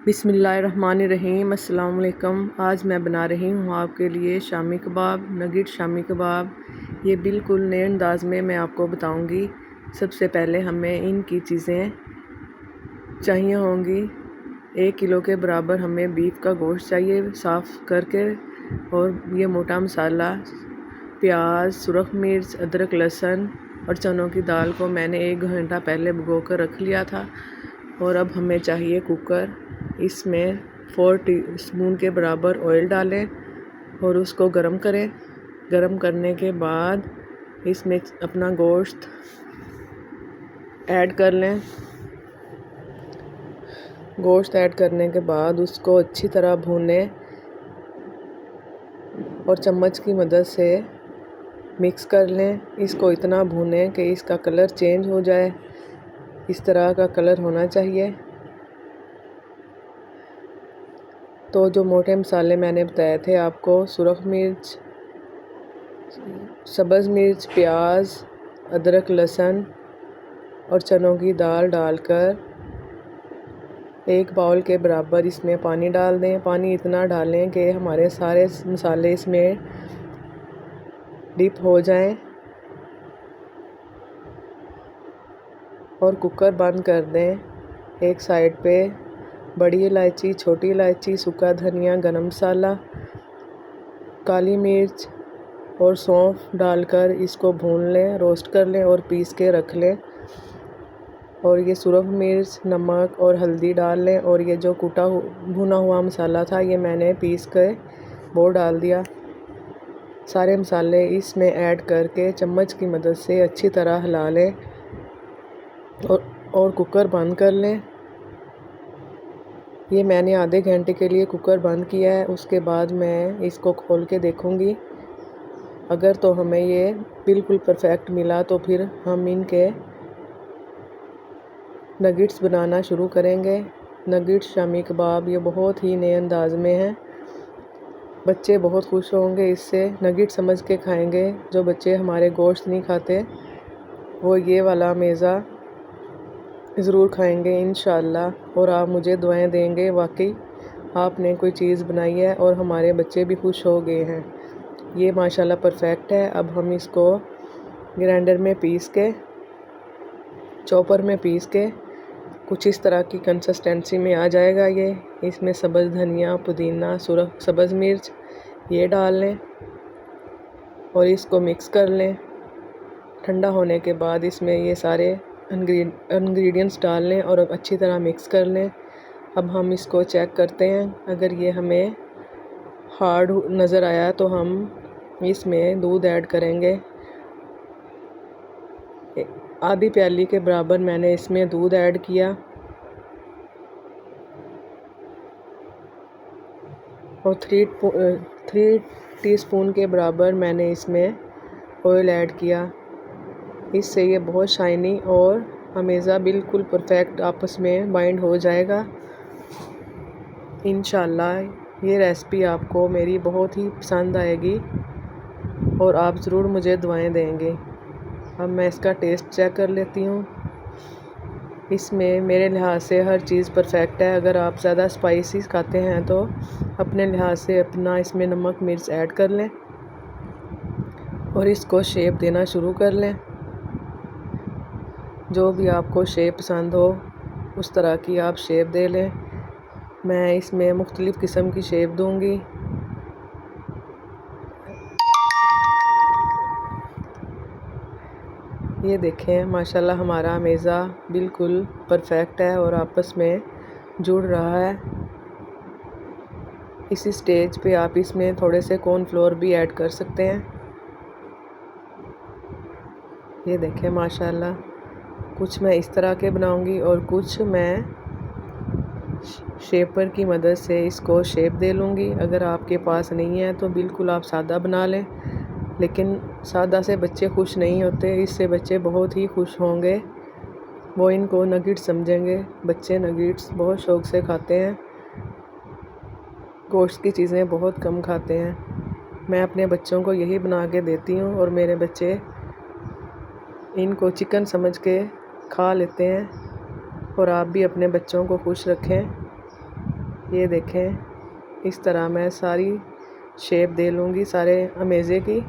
बिस्मिल्लाहिर्रहमानिर्रहीम। अस्सलाम वालेकुम। आज मैं बना रही हूँ आपके लिए शामी कबाब, नगेट शामी कबाब। ये बिल्कुल नए अंदाज़ में मैं आपको बताऊँगी। सबसे पहले हमें इनकी चीज़ें चाहिए होंगी। 1 किलो के बराबर हमें बीफ का गोश्त चाहिए साफ़ करके, और ये मोटा मसाला, प्याज, सुरख मिर्च, अदरक, लहसुन और चनों की दाल को मैंने 1 घंटा पहले भिगो कर रख लिया था। और अब हमें चाहिए कुकर। इसमें 4 टीस्पून के बराबर ऑयल डालें और उसको गरम करें। गरम करने के बाद इसमें अपना गोश्त ऐड कर लें। गोश्त ऐड करने के बाद उसको अच्छी तरह भूनें और चम्मच की मदद से मिक्स कर लें। इसको इतना भूनें कि इसका कलर चेंज हो जाए। इस तरह का कलर होना चाहिए। तो जो मोटे मसाले मैंने बताए थे आपको, सुरख मिर्च, सब्ज़ मिर्च, प्याज, अदरक, लहसुन और चनों की दाल डालकर 1 बाउल के बराबर इसमें पानी डाल दें। पानी इतना डालें कि हमारे सारे मसाले इसमें डिप हो जाएं, और कुकर बंद कर दें। एक साइड पे बड़ी इलायची, छोटी इलायची, सूखा धनिया, गरम मसाला, काली मिर्च और सौंफ डालकर इसको भून लें, रोस्ट कर लें और पीस के रख लें। और ये सुरख मिर्च, नमक और हल्दी डाल लें। और ये जो भुना हुआ मसाला था ये मैंने पीस के वो डाल दिया। सारे मसाले इसमें ऐड करके चम्मच की मदद से अच्छी तरह हिला लें और कुकर बंद कर लें। ये मैंने आधे घंटे के लिए कुकर बंद किया है। उसके बाद मैं इसको खोल के देखूँगी। अगर तो हमें ये बिल्कुल परफेक्ट मिला तो फिर हम इनके नगेट्स बनाना शुरू करेंगे। नगेट शामी कबाब ये बहुत ही नए अंदाज़ में है। बच्चे बहुत खुश होंगे इससे, नगेट समझ के खाएंगे। जो बच्चे हमारे गोश्त नहीं खाते वो ये वाला मेज़ा ज़रूर खाएंगे इंशाअल्लाह। और आप मुझे दुआएं देंगे, वाकई आपने कोई चीज़ बनाई है और हमारे बच्चे भी खुश हो गए हैं। ये माशाल्लाह परफेक्ट है। अब हम इसको ग्राइंडर में पीस के, चॉपर में पीस के कुछ इस तरह की कंसिस्टेंसी में आ जाएगा ये। इसमें सब्ज़ धनिया, पुदीना, सब्ज़ मिर्च ये डाल लें और इसको मिक्स कर लें। ठंडा होने के बाद इसमें ये सारे इंग्रेडिएंट्स डाल लें और अब अच्छी तरह मिक्स कर लें। अब हम इसको चेक करते हैं। अगर ये हमें हार्ड नज़र आया तो हम इसमें दूध ऐड करेंगे। आधी प्याली के बराबर मैंने इसमें दूध ऐड किया और 3 टीस्पून के बराबर मैंने इसमें ऑयल ऐड किया। इससे ये बहुत शाइनी और हमेशा बिल्कुल परफेक्ट आपस में बाइंड हो जाएगा। इंशाल्लाह ये रेसिपी आपको मेरी बहुत ही पसंद आएगी और आप ज़रूर मुझे दुआएं देंगे। अब मैं इसका टेस्ट चेक कर लेती हूँ। इसमें मेरे लिहाज से हर चीज़ परफेक्ट है। अगर आप ज़्यादा स्पाइसी खाते हैं तो अपने लिहाज से अपना इसमें नमक मिर्च ऐड कर लें और इसको शेप देना शुरू कर लें। जो भी आपको शेप पसंद हो उस तरह की आप शेप दे लें। मैं इसमें मुख्तलिफ़ किस्म की शेप दूंगी। ये देखें माशाल्लाह हमारा मेज़ा बिल्कुल परफेक्ट है और आपस में जुड़ रहा है। इसी स्टेज पे आप इसमें थोड़े से कॉर्नफ्लोर भी ऐड कर सकते हैं। ये देखें माशाल्लाह, कुछ मैं इस तरह के बनाऊंगी और कुछ मैं शेपर की मदद से इसको शेप दे लूँगी। अगर आपके पास नहीं है तो बिल्कुल आप सादा बना लें, लेकिन सादा से बच्चे खुश नहीं होते। इससे बच्चे बहुत ही खुश होंगे, वो इनको नगेट्स समझेंगे। बच्चे नगेट्स बहुत शौक़ से खाते हैं, गोश्त की चीज़ें बहुत कम खाते हैं। मैं अपने बच्चों को यही बना के देती हूँ और मेरे बच्चे इनको चिकन समझ के खा लेते हैं। और आप भी अपने बच्चों को खुश रखें। ये देखें, इस तरह मैं सारी शेप दे लूँगी सारे अमेज़े की।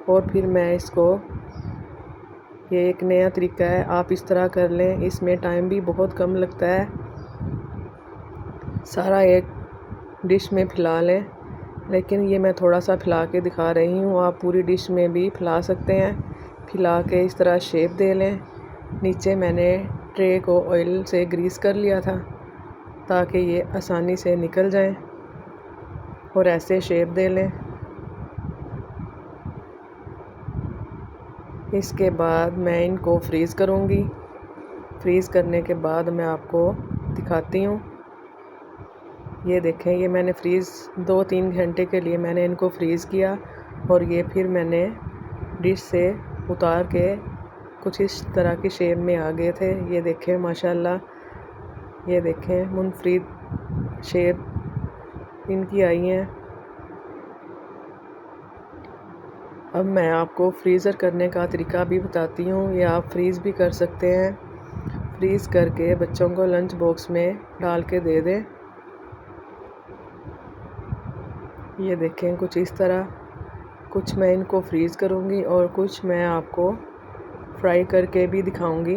और फिर मैं इसको, ये एक नया तरीका है, आप इस तरह कर लें, इसमें टाइम भी बहुत कम लगता है। सारा एक डिश में फैला लें, लेकिन ये मैं थोड़ा सा फैला के दिखा रही हूँ, आप पूरी डिश में भी फैला सकते हैं। फैला के इस तरह शेप दे लें। नीचे मैंने ट्रे को ऑयल से ग्रीस कर लिया था ताकि ये आसानी से निकल जाएं, और ऐसे शेप दे लें। इसके बाद मैं इनको फ्रीज़ करूँगी। फ्रीज़ करने के बाद मैं आपको दिखाती हूँ। ये देखें, ये मैंने फ्रीज़ 2-3 घंटे के लिए मैंने इनको फ्रीज़ किया, और ये फिर मैंने डिश से उतार के कुछ इस तरह की शेप में आ गए थे। ये देखें माशाल्लाह, ये देखें मुनफरिद शेप इनकी आई हैं। अब मैं आपको फ्रीज़र करने का तरीका भी बताती हूँ। ये आप फ्रीज़ भी कर सकते हैं। फ्रीज़ करके बच्चों को लंच बॉक्स में डाल के दे दें। ये देखें कुछ इस तरह, कुछ मैं इनको फ्रीज़ करूँगी और कुछ मैं आपको फ्राई करके भी दिखाऊँगी।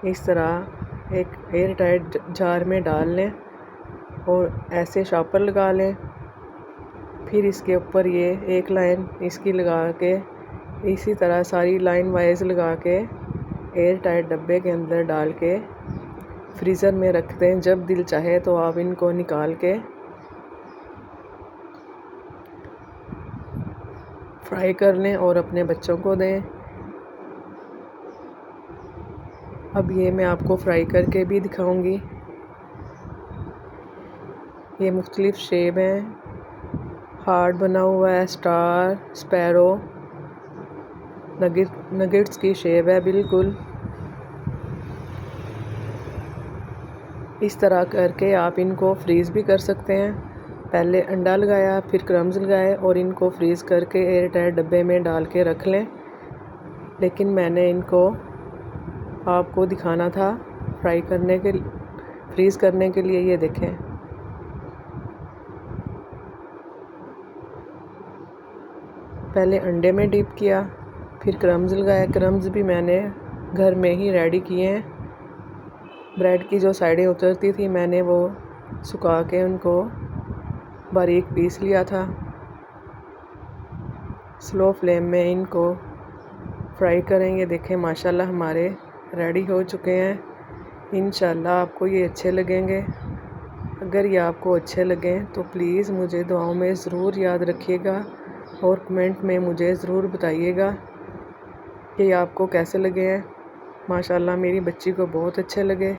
इस तरह एक एयर टाइट जार में डाल लें और ऐसे शॉपर लगा लें। फिर इसके ऊपर ये एक लाइन इसकी लगा के, इसी तरह सारी लाइन वाइज लगा के एयर टाइट डब्बे के अंदर डाल के फ्रीज़र में रख दें। जब दिल चाहे तो आप इनको निकाल के फ्राई कर लें और अपने बच्चों को दें। अब ये मैं आपको फ्राई करके भी दिखाऊंगी। ये मुख्तलिफ शेप हैं, हार्ट बना हुआ है, स्टार, स्पैरो, नगेट्स की शेप है बिल्कुल। इस तरह करके आप इनको फ्रीज़ भी कर सकते हैं। पहले अंडा लगाया, फिर क्रम्स लगाए और इनको फ्रीज़ करके एयर टाइट डब्बे में डाल के रख लें। लेकिन मैंने इनको आपको दिखाना था फ्राई करने के, फ्रीज़ करने के लिए। ये देखें, पहले अंडे में डिप किया, फिर क्रम्स लगाया। क्रम्स भी मैंने घर में ही रेडी किए हैं। ब्रेड की जो साइडें उतरती थी मैंने वो सुखा के उनको बारीक पीस लिया था। स्लो फ्लेम में इनको फ्राई करेंगे। देखें माशाल्लाह हमारे रेडी हो चुके हैं। इंशाल्लाह आपको ये अच्छे लगेंगे। अगर ये आपको अच्छे लगें तो प्लीज़ मुझे दुआओं में ज़रूर याद रखिएगा और कमेंट में मुझे ज़रूर बताइएगा कि आपको कैसे लगे हैं। माशाल्लाह मेरी बच्ची को बहुत अच्छे लगे।